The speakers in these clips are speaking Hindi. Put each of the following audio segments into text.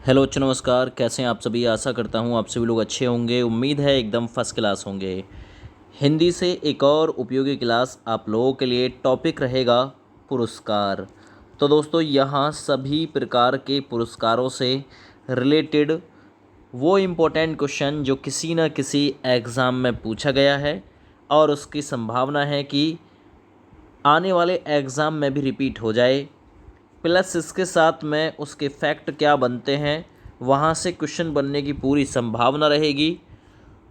हेलो अच्छा नमस्कार, कैसे हैं आप सभी। आशा करता हूँ आप सभी लोग अच्छे होंगे। उम्मीद है एकदम फर्स्ट क्लास होंगे। हिंदी से एक और उपयोगी क्लास आप लोगों के लिए। टॉपिक रहेगा पुरस्कार। तो दोस्तों यहाँ सभी प्रकार के पुरस्कारों से रिलेटेड वो इम्पोर्टेंट क्वेश्चन जो किसी न किसी एग्ज़ाम में पूछा गया है और उसकी संभावना है कि आने वाले एग्ज़ाम में भी रिपीट हो जाए, प्लस इसके साथ में उसके फैक्ट क्या बनते हैं, वहाँ से क्वेश्चन बनने की पूरी संभावना रहेगी।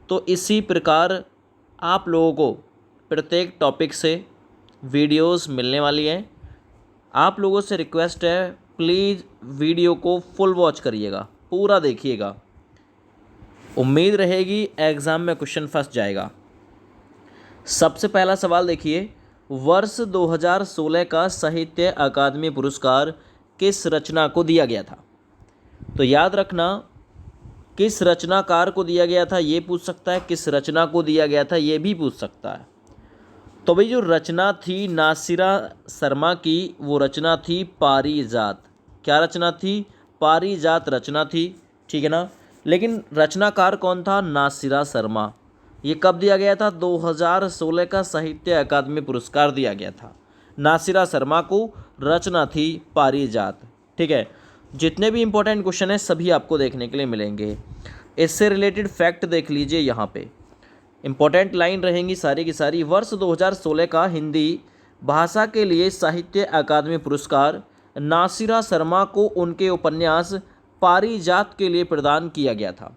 तो इसी प्रकार आप लोगों को प्रत्येक टॉपिक से वीडियोस मिलने वाली हैं। आप लोगों से रिक्वेस्ट है, प्लीज़ वीडियो को फुल वॉच करिएगा, पूरा देखिएगा। उम्मीद रहेगी एग्ज़ाम में क्वेश्चन फंस जाएगा। सबसे पहला सवाल देखिए, वर्ष 2016 का साहित्य अकादमी पुरस्कार किस रचना को दिया गया था। तो याद रखना, किस रचनाकार को दिया गया था ये पूछ सकता है, किस रचना को दिया गया था ये भी पूछ सकता है। तो भाई जो रचना थी नासिरा शर्मा की, वो रचना थी पारिजात। क्या रचना थी? पारिजात रचना थी, ठीक है ना। लेकिन रचनाकार कौन था? नासिरा शर्मा। ये कब दिया गया था? 2016 का साहित्य अकादमी पुरस्कार दिया गया था। नासिरा शर्मा को, रचना थी पारिजात, ठीक है। जितने भी इंपॉर्टेंट क्वेश्चन हैं सभी आपको देखने के लिए मिलेंगे। इससे रिलेटेड फैक्ट देख लीजिए, यहाँ पे इंपॉर्टेंट लाइन रहेंगी सारी की सारी। वर्ष 2016 का हिंदी भाषा के लिए साहित्य अकादमी पुरस्कार नासिरा शर्मा को उनके उपन्यास पारिजात के लिए प्रदान किया गया था।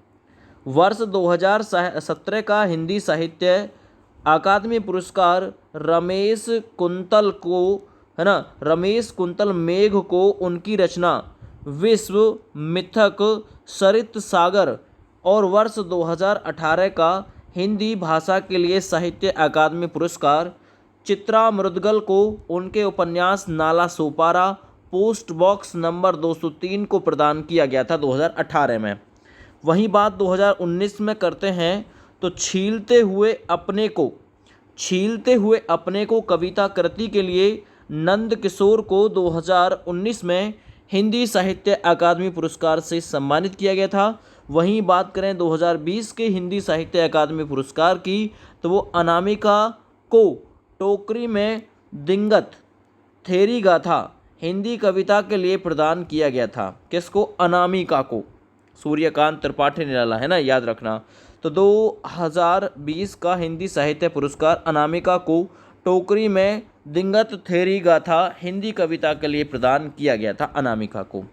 वर्ष 2017 का हिंदी साहित्य अकादमी पुरस्कार रमेश कुंतल को, है ना, रमेश कुंतल मेघ को उनकी रचना विश्व मिथक सरित सागर, और वर्ष 2018 का हिंदी भाषा के लिए साहित्य अकादमी पुरस्कार चित्रा मुद्गल को उनके उपन्यास Nala Sopara post box number 203 को प्रदान किया गया था 2018 में। वहीं बात 2019 में करते हैं तो छीलते हुए अपने को कविता कृति के लिए नंद किशोर को 2019 में हिंदी साहित्य अकादमी पुरस्कार से सम्मानित किया गया था। वहीं बात करें 2020 के हिंदी साहित्य अकादमी पुरस्कार की, तो वो अनामिका को टोकरी में दिंगत थेरी गाथा हिंदी कविता के लिए प्रदान किया गया था। किसको? अनामिका को। सूर्यकांत त्रिपाठी निराला, है ना, याद रखना। तो 2020 का हिंदी साहित्य पुरस्कार अनामिका को टोकरी में दिंगत थेरी गाथा हिंदी कविता के लिए प्रदान किया गया था, अनामिका को।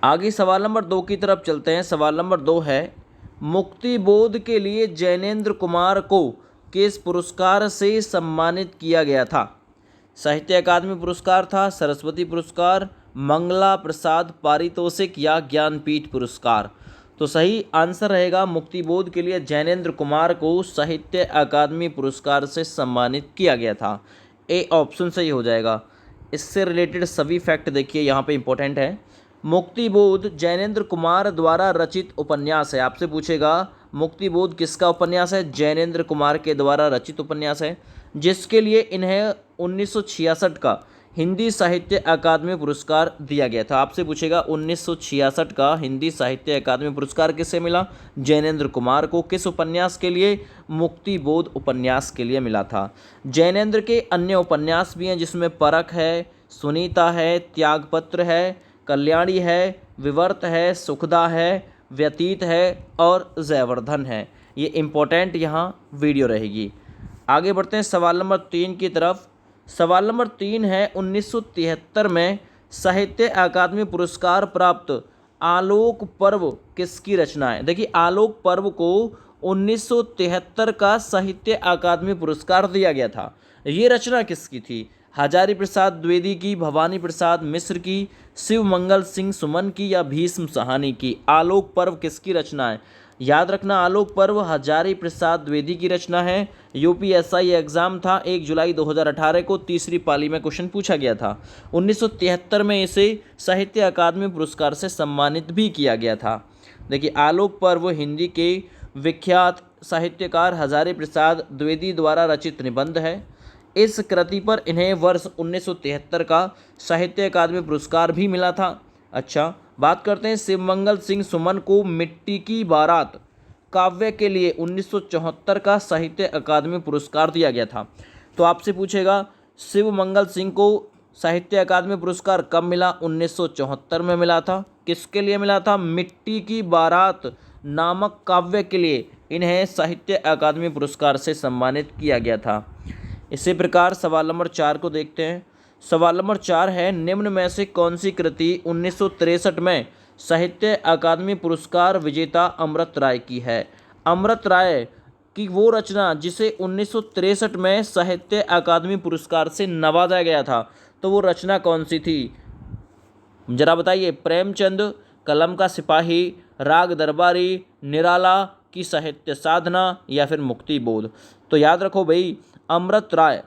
आगे सवाल नंबर 2 की तरफ चलते हैं। सवाल नंबर 2 है, मुक्ति बोध के लिए जैनेन्द्र कुमार को किस पुरस्कार से सम्मानित किया गया था? साहित्य अकादमी पुरस्कार था, सरस्वती पुरस्कार, मंगला प्रसाद पारितोषिक या ज्ञानपीठ पुरस्कार। तो सही आंसर रहेगा मुक्ति बोध के लिए जैनेन्द्र कुमार को साहित्य अकादमी पुरस्कार से सम्मानित किया गया था। ए ऑप्शन सही हो जाएगा। इससे रिलेटेड सभी फैक्ट देखिए, यहाँ पे इंपॉर्टेंट है। मुक्ति बोध जैनेन्द्र कुमार द्वारा रचित उपन्यास है। आपसे पूछेगा मुक्ति बोध किसका उपन्यास है? जैनेन्द्र कुमार के द्वारा रचित उपन्यास है, जिसके लिए इन्हें 1966 का हिंदी साहित्य अकादमी पुरस्कार दिया गया था। आपसे पूछेगा 1966 का हिंदी साहित्य अकादमी पुरस्कार किससे मिला? जैनेन्द्र कुमार को। किस उपन्यास के लिए? मुक्ति बोध उपन्यास के लिए मिला था। जैनेन्द्र के अन्य उपन्यास भी हैं, जिसमें परख है, सुनीता है, त्यागपत्र है, कल्याणी है, विवर्त है, सुखदा है, व्यतीत है और जयवर्धन है। ये इम्पोर्टेंट यहाँ वीडियो रहेगी। आगे बढ़ते हैं सवाल नंबर 3 की तरफ। सवाल नंबर 3 है, 1973 में साहित्य अकादमी पुरस्कार प्राप्त आलोक पर्व किसकी रचना है? देखिए, आलोक पर्व को 1973 का साहित्य अकादमी पुरस्कार दिया गया था। ये रचना किसकी थी? हजारी प्रसाद द्विवेदी की, भवानी प्रसाद मिश्र की, शिव मंगल सिंह सुमन की या भीष्म साहनी की? आलोक पर्व किसकी रचना है? याद रखना, आलोक पर्व हजारी प्रसाद द्विवेदी की रचना है। यूपीएसआई एग्जाम था 1 जुलाई 2018 को, तीसरी पाली में क्वेश्चन पूछा गया था। 1973 में इसे साहित्य अकादमी पुरस्कार से सम्मानित भी किया गया था। देखिए, आलोक पर्व हिंदी के विख्यात साहित्यकार हजारी प्रसाद द्विवेदी द्वारा रचित निबंध है। इस कृति पर इन्हें वर्ष 1973 का साहित्य अकादमी पुरस्कार भी मिला था। अच्छा, बात करते हैं शिवमंगल सिंह सुमन को मिट्टी की बारात काव्य के लिए 1974 का साहित्य अकादमी पुरस्कार दिया गया था। तो आपसे पूछेगा शिवमंगल सिंह को साहित्य अकादमी पुरस्कार कब मिला? 1974 में मिला था। किसके लिए मिला था? मिट्टी की बारात नामक काव्य के लिए इन्हें साहित्य अकादमी पुरस्कार से सम्मानित किया गया था। इसी प्रकार सवाल नंबर 4 को देखते हैं। सवाल नंबर 4 है, निम्न में से कौन सी कृति 1963 में साहित्य अकादमी पुरस्कार विजेता अमृत राय की है? अमृत राय की वो रचना जिसे 1963 में साहित्य अकादमी पुरस्कार से नवाजा गया था, तो वो रचना कौन सी थी? जरा बताइए। प्रेमचंद, कलम का सिपाही, राग दरबारी, निराला की साहित्य साधना या फिर मुक्ति बोध? तो याद रखो भाई, अमृत राय।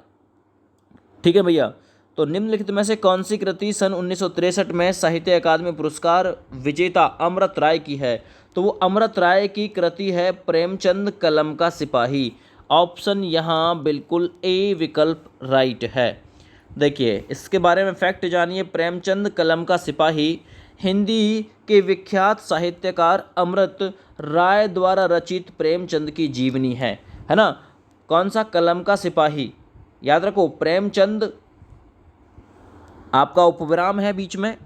ठीक है भैया। तो निम्नलिखित में से कौन सी कृति सन 1963 में साहित्य अकादमी पुरस्कार विजेता अमृत राय की है? तो वो अमृत राय की कृति है प्रेमचंद कलम का सिपाही। ऑप्शन यहाँ बिल्कुल ए विकल्प राइट है। देखिए इसके बारे में फैक्ट जानिए। प्रेमचंद कलम का सिपाही हिंदी के विख्यात साहित्यकार अमृत राय द्वारा रचित प्रेमचंद की जीवनी है ना। कौन सा? कलम का सिपाही। याद रखो, प्रेमचंद आपका उपविराम है बीच में,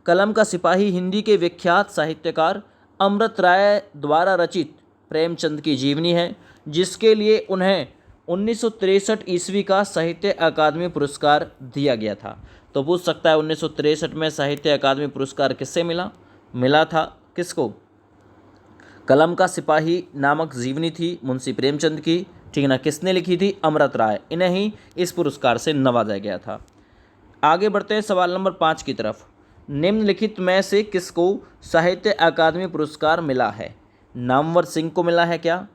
कलम का सिपाही हिंदी के विख्यात साहित्यकार अमृत राय द्वारा रचित प्रेमचंद की जीवनी है, जिसके लिए उन्हें 1963 ईस्वी का साहित्य अकादमी पुरस्कार दिया गया था। तो पूछ सकता है 1963 में साहित्य अकादमी पुरस्कार किससे मिला? मिला था किसको? कलम का सिपाही नामक जीवनी थी मुंशी प्रेमचंद की, ठीक है ना। किसने लिखी थी? अमृत राय। इन्हें ही इस पुरस्कार से नवाजा गया था। आगे बढ़ते हैं सवाल नंबर 5 की तरफ। निम्नलिखित में से किसको साहित्य अकादमी पुरस्कार मिला है? नामवर सिंह को मिला है क्या?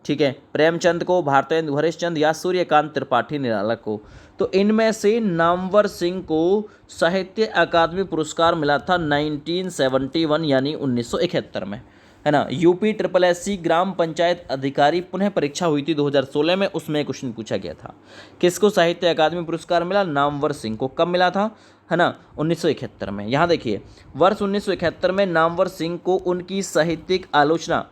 ठीक है। प्रेमचंद को, भारतेंदु हरिश्चंद या सूर्यकांत त्रिपाठी निराला को? तो इनमें से नामवर सिंह को साहित्य अकादमी पुरस्कार मिला था 1971 यानी 1971 में, है ना। यूपी SSSC ग्राम पंचायत अधिकारी पुनः परीक्षा हुई थी 2016 में, उसमें क्वेश्चन पूछा गया था। किसको साहित्य अकादमी पुरस्कार मिला? नामवर सिंह को। कब मिला था? है ना, 1971 में। यहाँ देखिए, वर्ष 1971 में नामवर सिंह को उनकी साहित्यिक आलोचना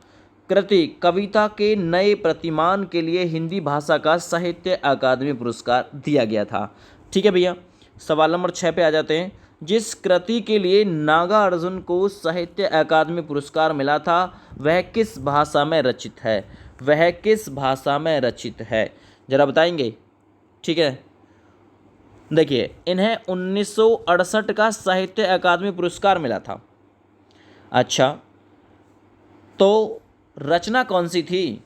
कृति कविता के नए प्रतिमान के लिए हिंदी भाषा का साहित्य अकादमी पुरस्कार दिया गया था। ठीक है भैया। सवाल नंबर 6 पे आ जाते हैं। जिस कृति के लिए नागार्जुन को साहित्य अकादमी पुरस्कार मिला था वह किस भाषा में रचित है? वह किस भाषा में रचित है, जरा बताएंगे? ठीक है। देखिए, इन्हें 1968 का साहित्य अकादमी पुरस्कार मिला था। अच्छा, तो रचना कौन सी थी?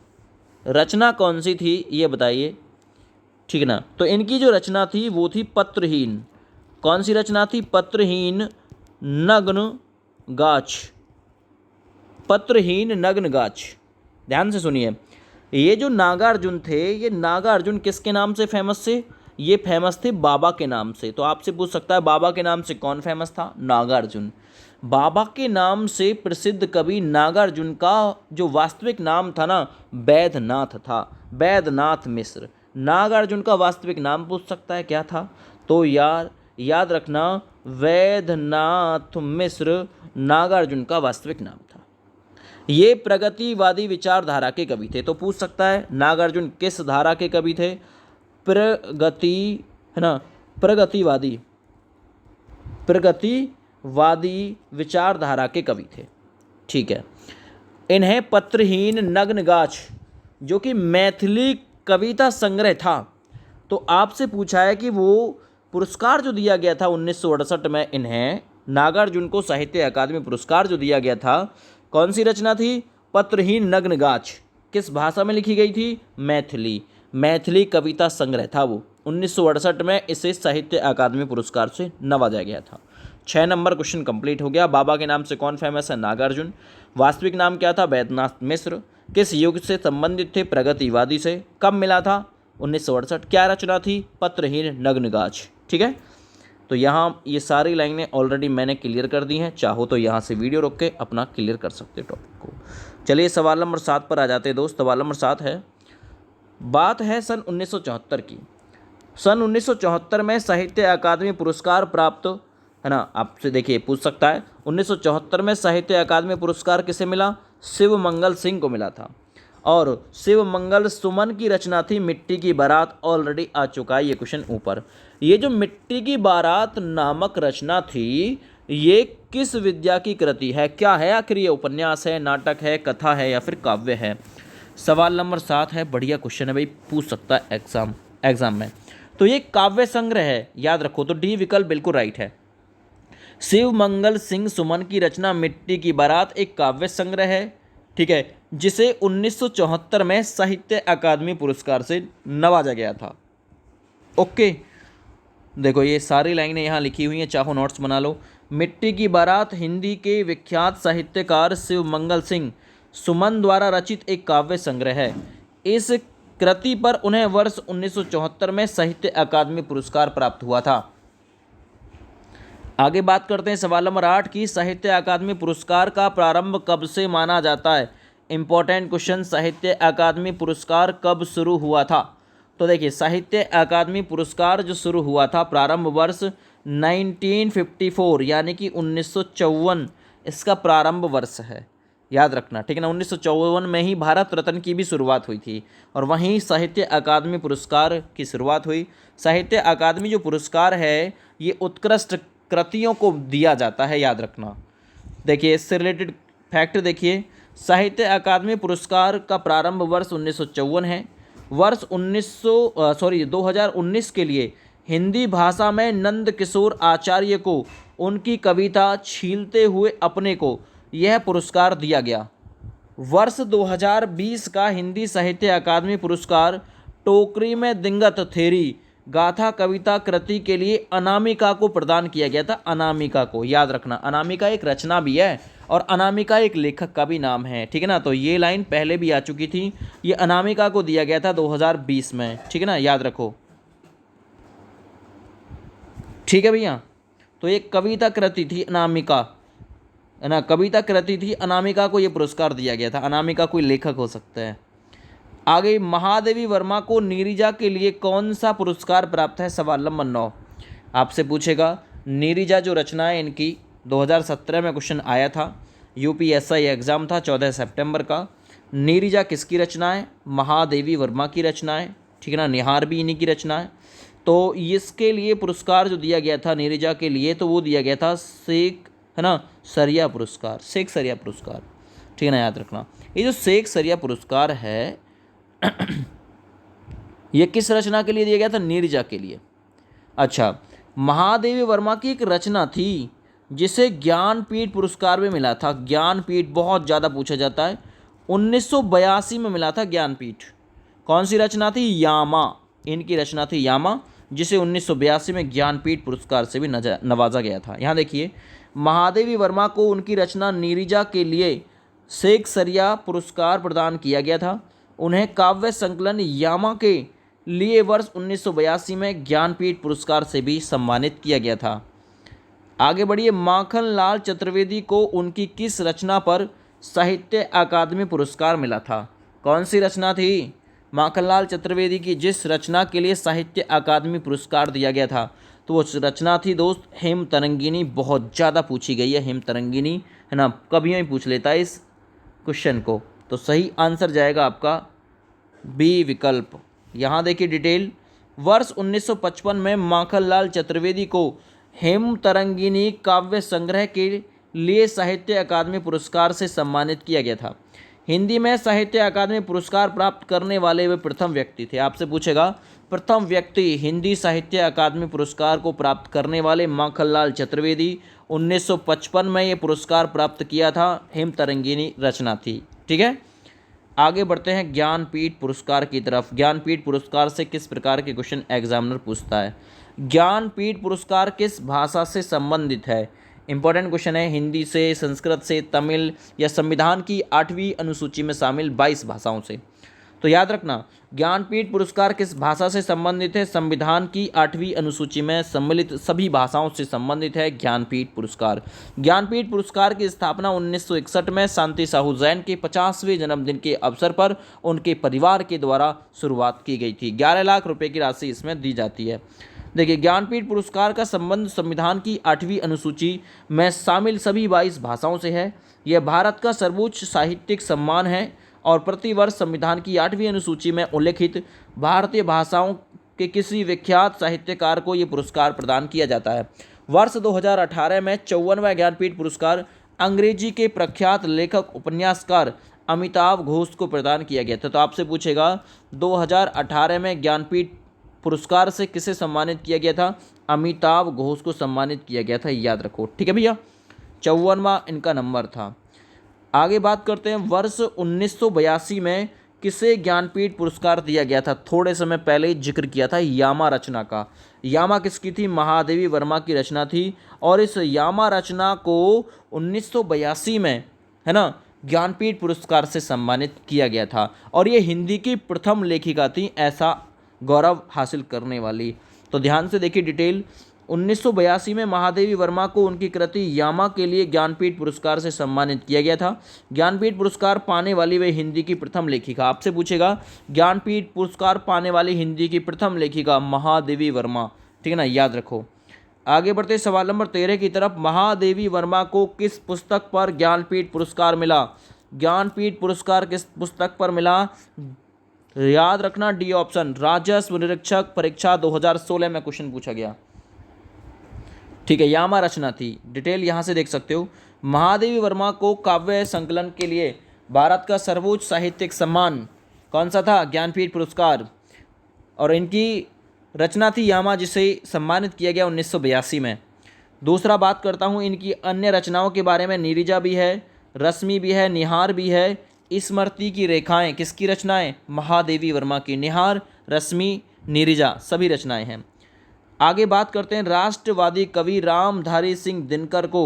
रचना कौन सी थी ये बताइए, ठीक है ना। तो इनकी जो रचना थी वो थी पत्रहीन। कौन सी रचना थी? पत्रहीन नग्न गाछ। पत्रहीन नग्न गाछ। ध्यान से सुनिए, ये जो नागार्जुन थे, ये नागार्जुन किसके नाम से फेमस थे? ये फेमस थे बाबा के नाम से। तो आपसे पूछ सकता है बाबा के नाम से कौन फेमस था? नागार्जुन। बाबा के नाम से प्रसिद्ध कवि नागार्जुन का जो वास्तविक नाम था ना, वैद्यनाथ था, वैद्यनाथ मिश्र। नागार्जुन का वास्तविक नाम पूछ सकता है क्या था? तो याद रखना, वैद्यनाथ मिश्र नागार्जुन का वास्तविक नाम था। ये प्रगतिवादी विचारधारा के कवि थे। तो पूछ सकता है नागार्जुन किस धारा के कवि थे? प्रगतिवादी विचारधारा के कवि थे। ठीक है। इन्हें पत्रहीन नग्न गाछ जो कि मैथिली कविता संग्रह था, तो आपसे पूछा है कि वो पुरस्कार जो दिया गया था 1968 में, इन्हें नागार्जुन को साहित्य अकादमी पुरस्कार जो दिया गया था, कौन सी रचना थी? पत्रहीन नग्न गाछ। किस भाषा में लिखी गई थी? मैथिली। मैथिली कविता संग्रह था वो। 1968 में इसे साहित्य अकादमी पुरस्कार से नवाजा गया था। 6 नंबर क्वेश्चन कंप्लीट हो गया। बाबा के नाम से कौन फेमस है? नागार्जुन। वास्तविक नाम क्या था? वैद्यनाथ मिश्र। किस युग से संबंधित थे? प्रगतिवादी से। कब मिला था? 1968। क्या रचना थी? पत्रहीन नग्न गाछ। ठीक है। तो यहाँ ये सारी लाइनें ऑलरेडी मैंने क्लियर कर दी हैं। चाहो तो यहाँ से वीडियो रोक के अपना क्लियर कर सकते हो टॉपिक को। चलिए सवाल नंबर 7 पर आ जाते हैं दोस्त। सवाल नंबर 7 है, बात है सन 1974 की। सन 1974 में साहित्य अकादमी पुरस्कार प्राप्त है ना, आपसे देखिए पूछ सकता है। 1974 में साहित्य अकादमी पुरस्कार किसे मिला? शिव मंगल सिंह को मिला था। और शिव मंगल सुमन की रचना थी मिट्टी की बारात, ऑलरेडी आ चुका है ये क्वेश्चन ऊपर। ये जो मिट्टी की बारात नामक रचना थी, ये किस विद्या की कृति है? क्या है आखिर? ये उपन्यास है, नाटक है, कथा है या फिर काव्य है? सवाल नंबर 7 है, बढ़िया क्वेश्चन है भाई, पूछ सकता है एग्जाम में। तो ये काव्य संग्रह है, याद रखो। तो डी विकल्प बिल्कुल राइट है। शिव मंगल सिंह सुमन की रचना मिट्टी की बारात एक काव्य संग्रह है, ठीक है, जिसे 1974 में साहित्य अकादमी पुरस्कार से नवाजा गया था। ओके, देखो ये सारी लाइनें यहाँ लिखी हुई हैं, चाहो नोट्स बना लो। मिट्टी की बारात हिंदी के विख्यात साहित्यकार शिव मंगल सिंह सुमन द्वारा रचित एक काव्य संग्रह है। इस कृति पर उन्हें वर्ष 1974 में साहित्य अकादमी पुरस्कार प्राप्त हुआ था। आगे बात करते हैं सवाल नंबर 8 की, साहित्य अकादमी पुरस्कार का प्रारंभ कब से माना जाता है? इंपॉर्टेंट क्वेश्चन, साहित्य अकादमी पुरस्कार कब शुरू हुआ था? तो देखिए, साहित्य अकादमी पुरस्कार जो शुरू हुआ था, प्रारंभ वर्ष 1954 यानी कि 1954 इसका प्रारंभ वर्ष है, याद रखना, ठीक है ना। 1954 में ही भारत रत्न की भी शुरुआत हुई थी और वहीं साहित्य अकादमी पुरस्कार की शुरुआत हुई। साहित्य अकादमी जो पुरस्कार है, ये उत्कृष्ट कृतियों को दिया जाता है, याद रखना। देखिए, इससे रिलेटेड फैक्ट देखिए, साहित्य अकादमी पुरस्कार का प्रारंभ वर्ष 1954 है। वर्ष 2019 के लिए हिंदी भाषा में नंद किशोर आचार्य को उनकी कविता छीलते हुए अपने को यह पुरस्कार दिया गया। वर्ष 2020 का हिंदी साहित्य अकादमी पुरस्कार टोकरी में दिंगत थेरी गाथा कविता कृति के लिए अनामिका को प्रदान किया गया था। अनामिका को, याद रखना, अनामिका एक रचना भी है और अनामिका एक लेखक का भी नाम है, ठीक है ना। तो ये लाइन पहले भी आ चुकी थी, ये अनामिका को दिया गया था 2020 में, ठीक है ना, याद रखो, ठीक है भैया। तो ये कविता कृति थी अनामिका, है ना, कविता कृति थी, अनामिका को ये पुरस्कार दिया गया था। अनामिका कोई लेखक हो सकता है। आगे, महादेवी वर्मा को नीरिजा के लिए कौन सा पुरस्कार प्राप्त है? सवाल नंबर 9 आपसे पूछेगा। नीरिजा जो रचना है इनकी 2017 में क्वेश्चन आया था, यूपीएसआई एग्ज़ाम था 14 सितंबर का। नीरिजा किसकी रचना है? महादेवी वर्मा की रचना है, ठीक है ना, निहार भी इन्हीं की रचना है। तो इसके लिए पुरस्कार जो दिया गया था नीरिजा के लिए, तो वो दिया गया था शेख, है ना, सरिया पुरस्कार, शेख सरिया पुरस्कार, ठीक है ना, याद रखना। ये जो शेख सरिया पुरस्कार है ये किस रचना के लिए दिया गया था? नीरजा के लिए। अच्छा, महादेवी वर्मा की एक रचना थी जिसे ज्ञानपीठ पुरस्कार भी मिला था। ज्ञानपीठ बहुत ज़्यादा पूछा जाता है, 1982 में मिला था ज्ञानपीठ। कौन सी रचना थी? यामा, इनकी रचना थी यामा, जिसे 1982 में ज्ञानपीठ पुरस्कार से भी नवाजा गया था। यहाँ देखिए, महादेवी वर्मा को उनकी रचना नीरजा के लिए शेख सरिया पुरस्कार प्रदान किया गया था। उन्हें काव्य संकलन यामा के लिए वर्ष 1982 में ज्ञानपीठ पुरस्कार से भी सम्मानित किया गया था। आगे बढ़िए, माखनलाल चतुर्वेदी को उनकी किस रचना पर साहित्य अकादमी पुरस्कार मिला था? कौन सी रचना थी? माखनलाल चतुर्वेदी की जिस रचना के लिए साहित्य अकादमी पुरस्कार दिया गया था, तो वो रचना थी दोस्त हेम तरंगिनी। बहुत ज़्यादा पूछी गई है हेम तरंगिनी, है ना, कभी भी पूछ लेता है इस क्वेश्चन को। तो सही आंसर जाएगा आपका बी विकल्प। यहाँ देखिए डिटेल, वर्ष 1955 में माखनलाल चतुर्वेदी को हेम तरंगिनी काव्य संग्रह के लिए साहित्य अकादमी पुरस्कार से सम्मानित किया गया था। हिंदी में साहित्य अकादमी पुरस्कार प्राप्त करने वाले वे प्रथम व्यक्ति थे। आपसे पूछेगा, प्रथम व्यक्ति हिंदी साहित्य अकादमी पुरस्कार को प्राप्त करने वाले माखनलाल चतुर्वेदी, 1955 में ये पुरस्कार प्राप्त किया था, हेम तरंगिनी रचना थी, ठीक है। आगे बढ़ते हैं ज्ञानपीठ पुरस्कार की तरफ। ज्ञानपीठ पुरस्कार से किस प्रकार के क्वेश्चन एग्जामिनर पूछता है? ज्ञानपीठ पुरस्कार किस भाषा से संबंधित है? इंपॉर्टेंट क्वेश्चन है, हिंदी से, संस्कृत से, तमिल या संविधान की 8वीं अनुसूची में शामिल 22 भाषाओं से। तो याद रखना, ज्ञानपीठ पुरस्कार किस भाषा से संबंधित है? संविधान की 8वीं अनुसूची में सम्मिलित सभी भाषाओं से संबंधित है ज्ञानपीठ पुरस्कार। ज्ञानपीठ पुरस्कार की स्थापना 1961 में शांति साहू जैन के 50वें जन्मदिन के अवसर पर उनके परिवार के द्वारा शुरुआत की गई थी। 11 लाख रुपए की राशि इसमें दी जाती है। देखिए, ज्ञानपीठ पुरस्कार का संबंध संविधान की 8वीं अनुसूची में शामिल सभी 22 भाषाओं से है। यह भारत का सर्वोच्च साहित्यिक सम्मान है और प्रतिवर्ष संविधान की 8वीं अनुसूची में उल्लेखित भारतीय भाषाओं के किसी विख्यात साहित्यकार को यह पुरस्कार प्रदान किया जाता है। वर्ष 2018 में 54वां ज्ञानपीठ पुरस्कार अंग्रेजी के प्रख्यात लेखक उपन्यासकार अमिताभ घोष को प्रदान किया गया था। तो आपसे पूछेगा 2018 में ज्ञानपीठ पुरस्कार से किसे सम्मानित किया गया था? अमिताभ घोष को सम्मानित किया गया था, याद रखो। ठीक है भैया, 54वां इनका नंबर था। आगे बात करते हैं, वर्ष 1982 में किसे ज्ञानपीठ पुरस्कार दिया गया था? थोड़े समय पहले ही जिक्र किया था, यामा रचना का। यामा किसकी थी? महादेवी वर्मा की रचना थी। और इस यामा रचना को 1982 में, है ना, ज्ञानपीठ पुरस्कार से सम्मानित किया गया था। और ये हिंदी की प्रथम लेखिका थी ऐसा गौरव हासिल करने वाली। तो ध्यान से देखिए डिटेल। 1982 में महादेवी वर्मा को उनकी कृति यामा के लिए ज्ञानपीठ पुरस्कार से सम्मानित किया गया था। ज्ञानपीठ पुरस्कार पाने वाली वे हिंदी की प्रथम लेखिका। आपसे पूछेगा ज्ञानपीठ पुरस्कार पाने वाली हिंदी की प्रथम लेखिका महादेवी वर्मा। ठीक है ना, याद रखो। आगे बढ़ते सवाल नंबर 13 की तरफ। महादेवी वर्मा को किस पुस्तक पर ज्ञानपीठ पुरस्कार मिला? ज्ञानपीठ पुरस्कार किस पुस्तक पर मिला? याद रखना, डी ऑप्शन, राजस्व निरीक्षक परीक्षा 2016 में क्वेश्चन पूछा गया। ठीक है, यामा रचना थी। डिटेल यहां से देख सकते हो। महादेवी वर्मा को काव्य संकलन के लिए भारत का सर्वोच्च साहित्यिक सम्मान कौन सा था? ज्ञानपीठ पुरस्कार। और इनकी रचना थी यामा, जिसे सम्मानित किया गया 1982 में। दूसरा बात करता हूँ इनकी अन्य रचनाओं के बारे में। नीरिजा भी है, रश्मि भी है, निहार भी है। स्मृति की रेखाएं किसकी रचनाएं? महादेवी वर्मा की। निहार, रश्मि, नीरिजा सभी रचनाएं हैं। आगे बात करते हैं, राष्ट्रवादी कवि रामधारी सिंह दिनकर को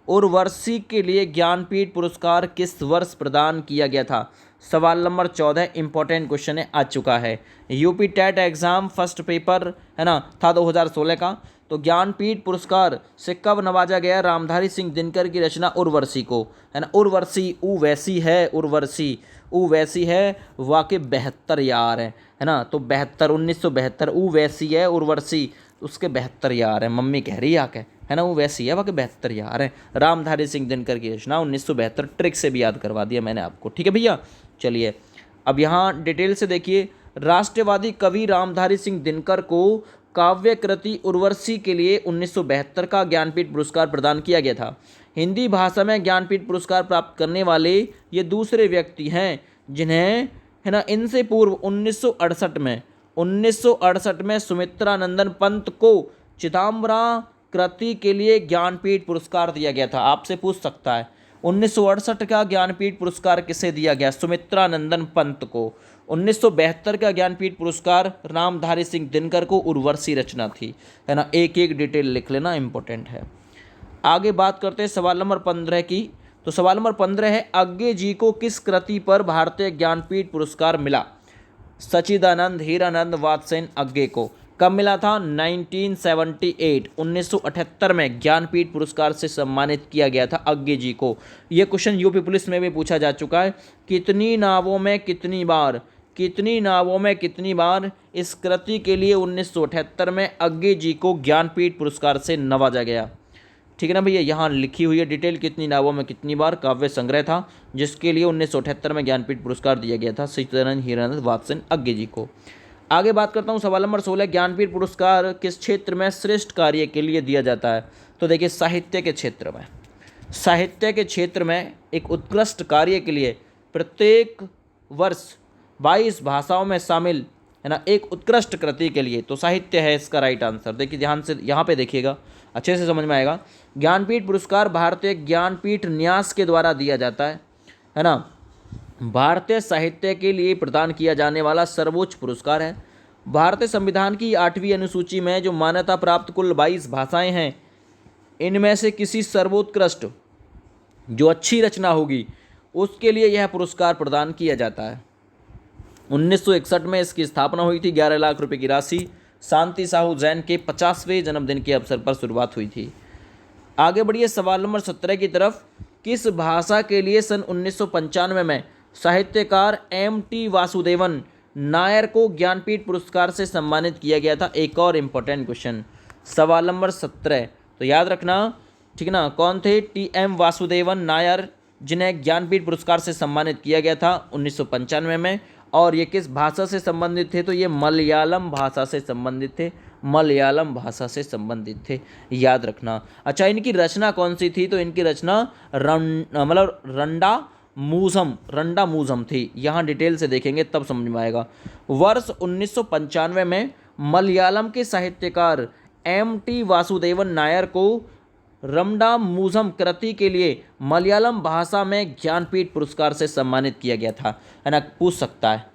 उर्वशी के लिए ज्ञानपीठ पुरस्कार किस वर्ष प्रदान किया गया था? सवाल नंबर 14 इंपॉर्टेंट क्वेश्चन है, आ चुका है। UP TET exam first paper, है ना, था 2016 का। तो ज्ञानपीठ पुरस्कार से कब नवाजा गया रामधारी सिंह दिनकर की रचना उर्वशी को? है ना, उर्वशी, ऊ वैसी है, उर्वशी, ऊ वैसी है, वाके 72 यार है ना। तो 72, 1972, ऊ वैसी है उर्वशी, उसके 72 यार है। मम्मी कह रही आके, है ना, वो वैसी है, वाके 72 यार है। रामधारी सिंह दिनकर की रचना 1972, ट्रिक से भी याद करवा दिया मैंने आपको। ठीक है भैया, चलिए अब यहाँ डिटेल से देखिए। राष्ट्रवादी कवि रामधारी सिंह दिनकर को काव्य कृति उर्वशी के लिए 1972 का ज्ञानपीठ पुरस्कार प्रदान किया गया था। हिंदी भाषा में ज्ञानपीठ पुरस्कार प्राप्त करने वाले ये दूसरे व्यक्ति हैं जिन्हें, है ना, इनसे पूर्व 1968 में सुमित्रा नंदन पंत को चिदंबरा कृति के लिए ज्ञानपीठ पुरस्कार दिया गया था। आपसे पूछ सकता है 1968 का ज्ञानपीठ पुरस्कार किसे दिया गया? सुमित्रा नंदन पंत को। 1972 का ज्ञानपीठ पुरस्कार रामधारी सिंह दिनकर को उर्वशी रचना थी, है ना। एक एक डिटेल लिख लेना, इंपॉर्टेंट है। आगे बात करते हैं सवाल नंबर 15 की। तो सवाल नंबर 15 है, अज्ञे जी को किस कृति पर भारतीय ज्ञानपीठ पुरस्कार मिला? सच्चिदानंद हीरानंद वात्सेन अज्ञे को। कब मिला था? 1978 में ज्ञानपीठ पुरस्कार से सम्मानित किया गया था अज्ञे जी को। यह क्वेश्चन यूपी पुलिस में भी पूछा जा चुका है। कितनी नावों में कितनी बार, कितनी नावों में कितनी बार, इस कृति के लिए 1978 में अज्ञे जी को ज्ञानपीठ पुरस्कार से नवाजा गया। ठीक है ना भैया, यहाँ लिखी हुई है डिटेल, कितनी नावों में कितनी बार काव्य संग्रह था जिसके लिए 1978 में ज्ञानपीठ पुरस्कार दिया गया था सच्चिदानंद हीरानंद वात्सेन अज्ञे जी को। आगे बात करता हूँ सवाल नंबर 16, ज्ञानपीठ पुरस्कार किस क्षेत्र में श्रेष्ठ कार्य के लिए दिया जाता है? तो देखिए, साहित्य के क्षेत्र में, साहित्य के क्षेत्र में एक उत्कृष्ट कार्य के लिए प्रत्येक वर्ष 22 भाषाओं में शामिल, है ना, एक उत्कृष्ट कृति के लिए, तो साहित्य है इसका राइट आंसर। देखिए ध्यान से यहाँ पे देखिएगा, अच्छे से समझ में आएगा। ज्ञानपीठ पुरस्कार भारतीय ज्ञानपीठ न्यास के द्वारा दिया जाता है ना। भारतीय साहित्य के लिए प्रदान किया जाने वाला सर्वोच्च पुरस्कार है। भारतीय संविधान की 8वीं अनुसूची में जो मान्यता प्राप्त कुल 22 भाषाएं हैं, इनमें से किसी सर्वोत्कृष्ट जो अच्छी रचना होगी उसके लिए यह पुरस्कार प्रदान किया जाता है। 1961 में इसकी स्थापना हुई थी। 11 लाख रुपए की राशि शांति साहू जैन के 50वें जन्मदिन के अवसर पर शुरुआत हुई थी। आगे बढ़िए सवाल नंबर 17 की तरफ। किस भाषा के लिए सन 1995 में साहित्यकार M.T. वासुदेवन नायर को ज्ञानपीठ पुरस्कार से सम्मानित किया गया था? एक और इम्पोर्टेंट क्वेश्चन, सवाल नंबर 17, तो याद रखना, ठीक ना। कौन थे? टी.एम. वासुदेवन नायर, जिन्हें ज्ञानपीठ पुरस्कार से सम्मानित किया गया था 1995 में। और ये किस भाषा से संबंधित थे? तो ये मलयालम भाषा से संबंधित थे, मलयालम भाषा से संबंधित थे, याद रखना। अच्छा, इनकी रचना कौन सी थी? तो इनकी रचना मतलब रंडा मूजम थी। यहाँ डिटेल से देखेंगे तब समझ में आएगा। वर्ष 1995 में मलयालम के साहित्यकार M.T. वासुदेवन नायर को रंडा मूजम कृति के लिए मलयालम भाषा में ज्ञानपीठ पुरस्कार से सम्मानित किया गया था, है ना, पूछ सकता है।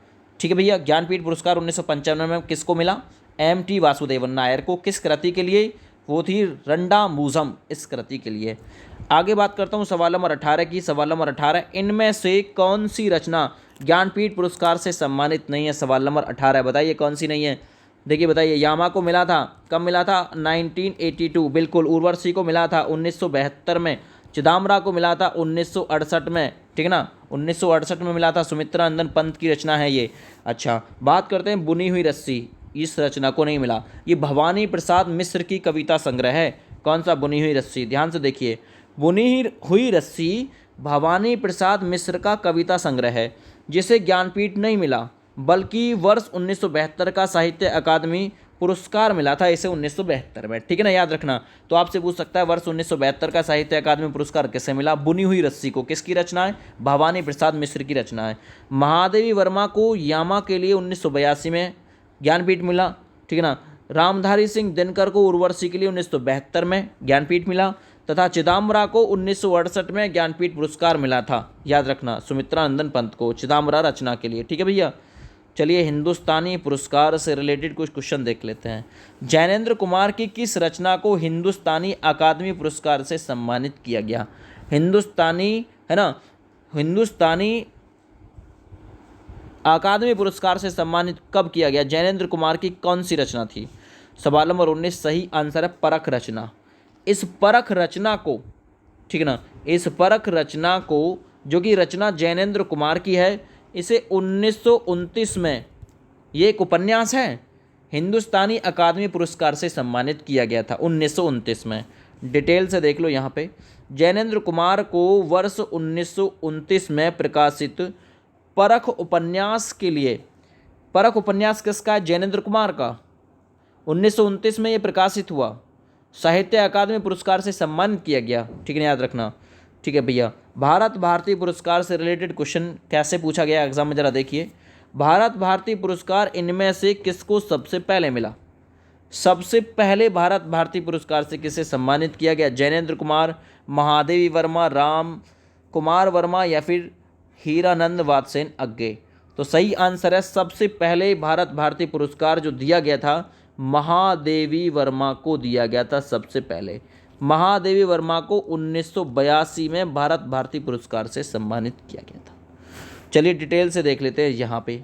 ठीक है भैया, ज्ञानपीठ पुरस्कार 1995 में किसको मिला? M.T. वासुदेवन नायर को। किस कृति के लिए? वो थी रंडा मूजम, इस कृति के लिए। आगे बात करता हूँ सवाल नंबर 18 की। सवाल नंबर 18, इनमें से कौन सी रचना ज्ञानपीठ पुरस्कार से सम्मानित नहीं है? सवाल नंबर 18, बताइए कौन सी नहीं है। देखिए बताइए, यामा को मिला था, कब मिला था? 1982, बिल्कुल। उर्वशी को मिला था 1972 में। चिदम्बरा को मिला था 1968 में, ठीक है ना, 1968 में मिला था। सुमित्रा नंदन पंत की रचना है ये। अच्छा, बात करते हैं बुनी हुई रस्सी, इस रचना को नहीं मिला। ये भवानी प्रसाद मिश्र की कविता संग्रह है। कौन सा? बुनी हुई रस्सी। ध्यान से देखिए, बुनी हुई रस्सी भवानी प्रसाद मिश्र का कविता संग्रह है, जिसे ज्ञानपीठ नहीं मिला, बल्कि वर्ष 1972 का साहित्य अकादमी पुरस्कार मिला था इसे 1972 में, ठीक है ना, याद रखना। तो आपसे पूछ सकता है वर्ष 1972 का साहित्य अकादमी पुरस्कार किसे मिला? बुनी हुई रस्सी को। किसकी रचना है? भवानी प्रसाद मिश्र की रचना है। महादेवी वर्मा को यामा के लिए 1982 में ज्ञानपीठ मिला, ठीक है ना। रामधारी सिंह दिनकर को उर्वशी के लिए 1972 में ज्ञानपीठ मिला, तथा चिदम्बरा को 1968 में ज्ञानपीठ पुरस्कार मिला था, याद रखना। सुमित्रा नंदन पंत को चिदम्बरा रचना के लिए, ठीक है भैया। चलिए हिंदुस्तानी पुरस्कार से रिलेटेड कुछ क्वेश्चन देख लेते हैं। जैनेन्द्र कुमार की किस रचना को हिंदुस्तानी अकादमी पुरस्कार से सम्मानित किया गया? हिंदुस्तानी, है ना, हिंदुस्तानी अकादमी पुरस्कार से सम्मानित कब किया गया? जैनेन्द्र कुमार की कौन सी रचना थी? सवाल नंबर 19 सही आंसर है परख रचना। इस परख रचना को, ठीक है ना, इस परख रचना को, जो कि रचना जैनेन्द्र कुमार की है, इसे 1929 में, ये एक उपन्यास है, हिंदुस्तानी अकादमी पुरस्कार से सम्मानित किया गया था 1929 में। डिटेल से देख लो यहाँ पे। जैनेन्द्र कुमार को वर्ष 1929 में प्रकाशित परख उपन्यास के लिए, परख उपन्यास किसका है? जैनेन्द्र कुमार का। 1929 में ये प्रकाशित हुआ, साहित्य अकादमी पुरस्कार से सम्मानित किया गया, ठीक है, याद रखना। ठीक है भैया, भारत भारती पुरस्कार से रिलेटेड क्वेश्चन कैसे पूछा गया एग्जाम में, जरा देखिए। भारत भारती पुरस्कार इनमें से किसको सबसे पहले मिला? सबसे पहले भारत भारती पुरस्कार से किसे सम्मानित किया गया? जैनेन्द्र कुमार, महादेवी वर्मा, राम कुमार वर्मा, या फिर हीरानंद वात्सेन अग्गे? तो सही आंसर है, सबसे पहले भारत भारती पुरस्कार जो दिया गया था, महादेवी वर्मा को दिया गया था सबसे पहले। महादेवी वर्मा को 1982 में भारत भारती पुरस्कार से सम्मानित किया गया था। चलिए डिटेल से देख लेते हैं यहाँ पे।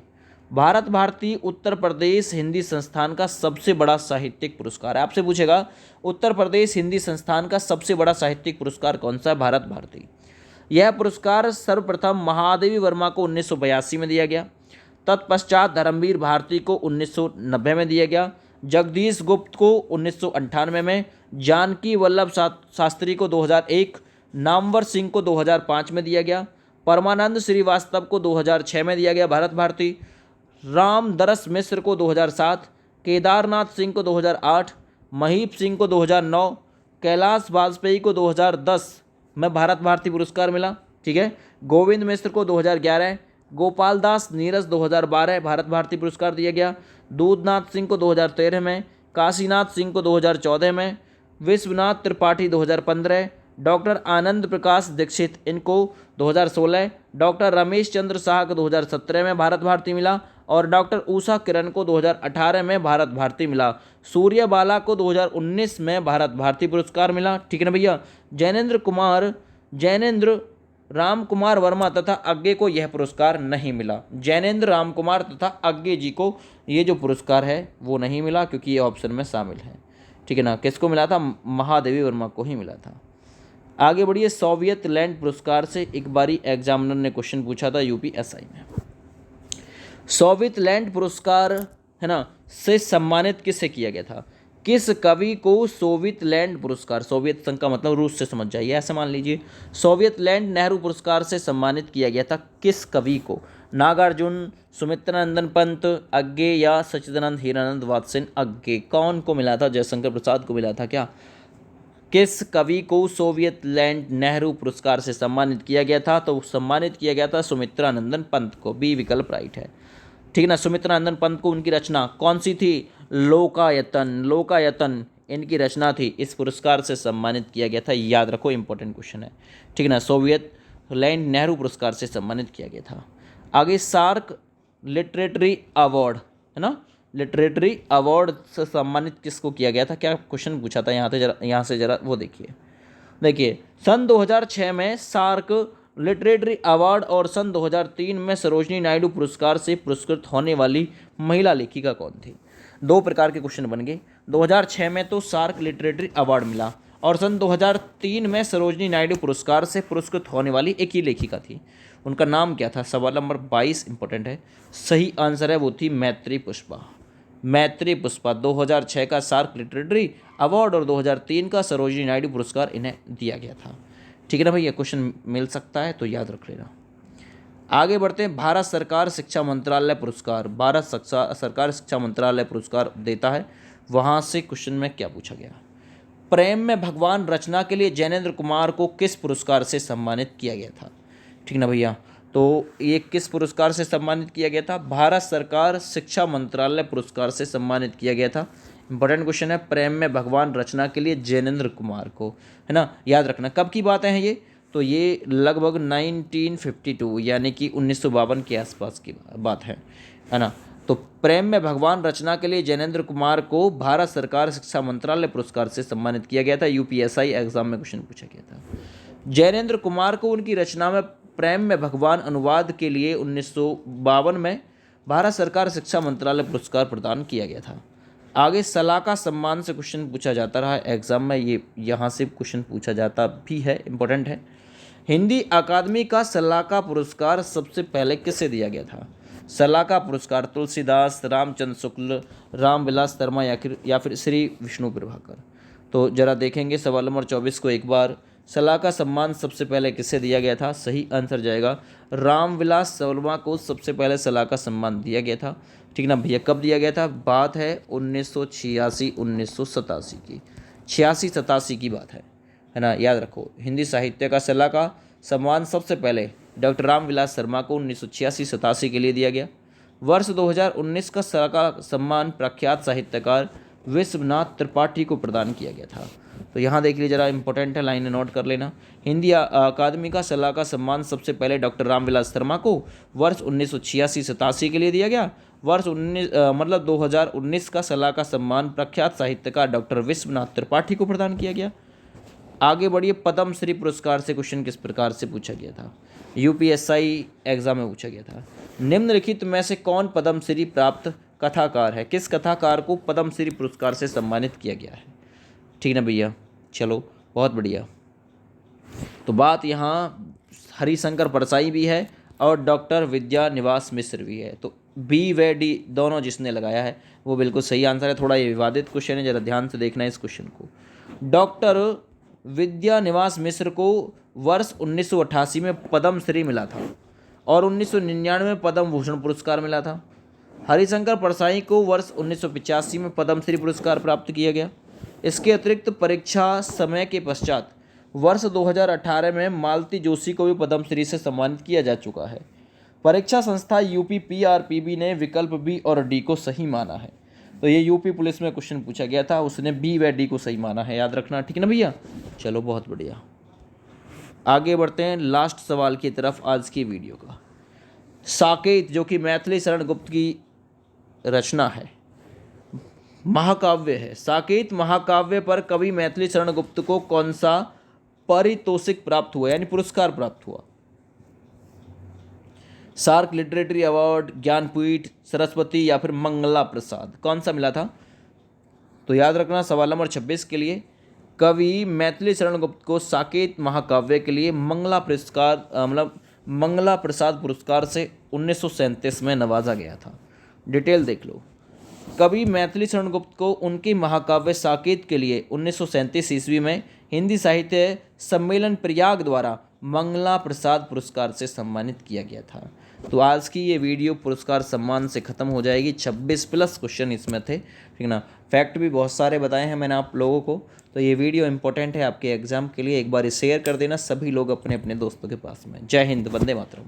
भारत भारती उत्तर प्रदेश हिंदी संस्थान का सबसे बड़ा साहित्यिक पुरस्कार है। आपसे पूछेगा उत्तर प्रदेश हिंदी संस्थान का सबसे बड़ा साहित्यिक पुरस्कार कौन सा है? भारत भारती। यह पुरस्कार सर्वप्रथम महादेवी वर्मा को 1982 में दिया गया, तत्पश्चात धर्मवीर भारती को 1990 में दिया गया, जगदीश गुप्त को 1998 में, जानकी वल्लभ शास्त्री को 2001, नामवर सिंह को 2005 में दिया गया, परमानंद श्रीवास्तव को 2006 में दिया गया भारत भारती, रामदरस मिश्र को 2007, केदारनाथ सिंह को 2008, महीप सिंह को 2009, कैलाश वाजपेयी को 2010 में भारत भारती पुरस्कार मिला, ठीक है। गोविंद मिश्र को 2011, गोपाल दास नीरज 2012 भारत भारती पुरस्कार दिया गया, दूधनाथ सिंह को 2013 में, काशीनाथ सिंह को 2014 में, विश्वनाथ त्रिपाठी 2015, डॉक्टर आनंद प्रकाश दीक्षित इनको 2016, डॉक्टर रमेश चंद्र शाह को 2017 में भारत भारती मिला, और डॉक्टर उषा किरण को 2018 में भारत भारती मिला। सूर्यबाला को 2019 में भारत भारती पुरस्कार मिला, ठीक है ना भैया। जैनेन्द्र राम कुमार वर्मा तथा अग्गे को यह पुरस्कार नहीं मिला। जैनेन्द्र राम कुमार तथा अग्गे जी को ये जो पुरस्कार है वो नहीं मिला, क्योंकि ये ऑप्शन में शामिल है, ठीक है ना। किसको मिला था? महादेवी वर्मा को ही मिला था। आगे बढ़िए, सोवियत लैंड पुरस्कार से एक बारी एग्जामिनर ने क्वेश्चन पूछा था यूपीएसआई में। सोवियत लैंड पुरस्कार है ना से सम्मानित किसे किया गया था? किस कवि को सोवियत लैंड पुरस्कार, सोवियत संघ का मतलब रूस से समझ जाइए, ऐसे मान लीजिए, सोवियत लैंड नेहरू पुरस्कार से सम्मानित किया गया था किस कवि को? नागार्जुन, सुमित्रानंदन पंत अग्गे या सच्चिदानंद हीरानंद वात्सेन अग्गे? कौन को मिला था? जयशंकर प्रसाद को मिला था क्या? किस कवि को सोवियत लैंड नेहरू पुरस्कार से सम्मानित किया गया था? तो सम्मानित किया गया था सुमित्रानंदन पंत को। बी विकल्प राइट है, ठीक ना। सुमित्रानंदन पंत को उनकी रचना कौन सी थी? लोकायतन, लोकायतन इनकी रचना थी, इस पुरस्कार से सम्मानित किया गया था। याद रखो, इंपॉर्टेंट क्वेश्चन है, ठीक ना। सोवियत लैंड नेहरू पुरस्कार से सम्मानित किया गया था। आगे सार्क लिटरेटरी अवार्ड है ना, लिटरेटरी अवार्ड से सम्मानित किसको किया गया था? क्या क्वेश्चन पूछा था यहाँ से जरा वो देखिए सन 2006 में सार्क लिटरेटरी अवार्ड और सन 2003 में सरोजिनी नायडू पुरस्कार से पुरस्कृत होने वाली महिला लेखिका कौन थी? दो प्रकार के क्वेश्चन बन गए। 2006 में तो सार्क लिटरेटरी अवार्ड मिला और सन 2003 में सरोजिनी नायडू पुरस्कार से पुरस्कृत होने वाली एक ही लेखिका थी, उनका नाम क्या था? सवाल नंबर 22 इंपॉर्टेंट है। सही आंसर है वो थी मैत्री पुष्पा। मैत्री पुष्पा 2006 का सार्क लिटरेटरी अवार्ड और 2003 का सरोजिनी नायडू पुरस्कार इन्हें दिया गया था, ठीक है ना भैया। क्वेश्चन मिल सकता है तो याद रख लेना। आगे बढ़ते हैं। भारत सरकार शिक्षा मंत्रालय पुरस्कार, भारत सरकार शिक्षा मंत्रालय पुरस्कार देता है, वहाँ से क्वेश्चन में क्या पूछा गया? प्रेम में भगवान रचना के लिए जैनेंद्र कुमार को किस पुरस्कार से सम्मानित किया गया था? ठीक ना भैया, तो ये किस पुरस्कार से सम्मानित किया गया था? भारत सरकार शिक्षा मंत्रालय पुरस्कार से सम्मानित किया गया था। इंपॉर्टेंट क्वेश्चन है, प्रेम में भगवान रचना के लिए जैनेंद्र कुमार को, है ना, याद रखना। कब की बातें हैं ये? तो ये लगभग 1952 यानी कि 1952 के आसपास की बात है ना। तो प्रेम में भगवान रचना के लिए जैनेंद्र कुमार को भारत सरकार शिक्षा मंत्रालय पुरस्कार से सम्मानित किया गया था। यूपीएसआई एग्जाम में क्वेश्चन पूछा गया था। जैनेंद्र कुमार को उनकी रचना में प्रेम में भगवान अनुवाद के लिए 1952 में भारत सरकार शिक्षा मंत्रालय पुरस्कार प्रदान किया गया था। आगे सलाका सम्मान से क्वेश्चन पूछा जाता रहा है एग्जाम में, ये यहाँ से क्वेश्चन पूछा जाता भी है, इंपॉर्टेंट है। हिंदी अकादमी का सलाका पुरस्कार सबसे पहले किसे दिया गया था? सलाका पुरस्कार तुलसीदास, रामचंद्र शुक्ल, रामविलास शर्मा या फिर श्री विष्णु प्रभाकर। तो जरा देखेंगे सवाल नंबर 24 को एक बार। सलाका सम्मान सबसे पहले किसे दिया गया था? सही आंसर जाएगा रामविलास शर्मा को सबसे पहले सलाका सम्मान दिया गया था, ठीक ना भैया। कब दिया गया था? बात है 1986 1987 की, 86-87 की बात है ना, याद रखो। हिंदी साहित्य का सलाका सम्मान सबसे पहले डॉक्टर रामविलास शर्मा को 1986-87 के लिए दिया गया। वर्ष 2019 का सलाका सम्मान प्रख्यात साहित्यकार विश्वनाथ त्रिपाठी को प्रदान किया गया था। तो यहाँ देख लीजिए जरा, इंपॉर्टेंट है, लाइन नोट कर लेना। हिंदी अकादमी का सलाका सम्मान सबसे पहले डॉक्टर रामविलास शर्मा को वर्ष 1986-87 के लिए दिया गया। वर्ष 2019 का सलाका सम्मान प्रख्यात साहित्यकार डॉक्टर विश्वनाथ त्रिपाठी को प्रदान किया गया। आगे बढ़िए। पद्म श्री पुरस्कार से क्वेश्चन किस प्रकार से पूछा गया था? यूपीएसआई एग्जाम में पूछा गया था। निम्नलिखित में से कौन पद्म श्री प्राप्त कथाकार है? किस कथाकार को पद्म श्री पुरस्कार से सम्मानित किया गया है? ठीक ना भैया, चलो बहुत बढ़िया। तो बात यहाँ हरिशंकर परसाई भी है और डॉक्टर विद्या निवास मिश्र भी है। तो बी व डी दोनों जिसने लगाया है वो बिल्कुल सही आंसर है। थोड़ा ये विवादित क्वेश्चन है, जरा ध्यान से देखना है इस क्वेश्चन को। डॉक्टर विद्या निवास मिश्र को वर्ष 1988 में पद्म श्री मिला था और 1999 में पद्म भूषण पुरस्कार मिला था। हरिशंकर परसाई को वर्ष 1985 में पद्म श्री पुरस्कार प्राप्त किया गया। इसके अतिरिक्त परीक्षा समय के पश्चात वर्ष 2018 में मालती जोशी को भी पद्म श्री से सम्मानित किया जा चुका है। परीक्षा संस्था यूपीपीआरपीबी ने विकल्प बी और डी को सही माना है। तो ये यूपी पुलिस में क्वेश्चन पूछा गया था, उसने बी व डी को सही माना है, याद रखना, ठीक है ना भैया। चलो बहुत बढ़िया, आगे बढ़ते हैं लास्ट सवाल की तरफ आज की वीडियो का। साकेत जो कि मैथिली शरण गुप्त की रचना है, महाकाव्य है। साकेत महाकाव्य पर कवि मैथिली शरण गुप्त को कौन सा पारितोषिक प्राप्त हुआ, यानी पुरस्कार प्राप्त हुआ? सार्क लिटरेटरी अवार्ड, ज्ञानपीठ, सरस्वती या फिर मंगला प्रसाद, कौन सा मिला था? तो याद रखना सवाल नंबर 26 के लिए कवि मैथिली शरण गुप्त को साकेत महाकाव्य के लिए मंगला पुरस्कार मंगला प्रसाद पुरस्कार से 1937 में नवाजा गया था। डिटेल देख लो। कवि मैथिली शरण गुप्त को उनकी महाकाव्य साकेत के लिए 1937 ईस्वी में हिंदी साहित्य सम्मेलन प्रयाग द्वारा मंगला प्रसाद पुरस्कार से सम्मानित किया गया था। तो आज की ये वीडियो पुरस्कार सम्मान से ख़त्म हो जाएगी। 26+ क्वेश्चन इसमें थे, ठीक ना। फैक्ट भी बहुत सारे बताए हैं मैंने आप लोगों को। तो ये वीडियो इंपॉर्टेंट है आपके एग्जाम के लिए। एक बार शेयर कर देना सभी लोग अपने अपने दोस्तों के पास में। जय हिंद, वंदे मातरम।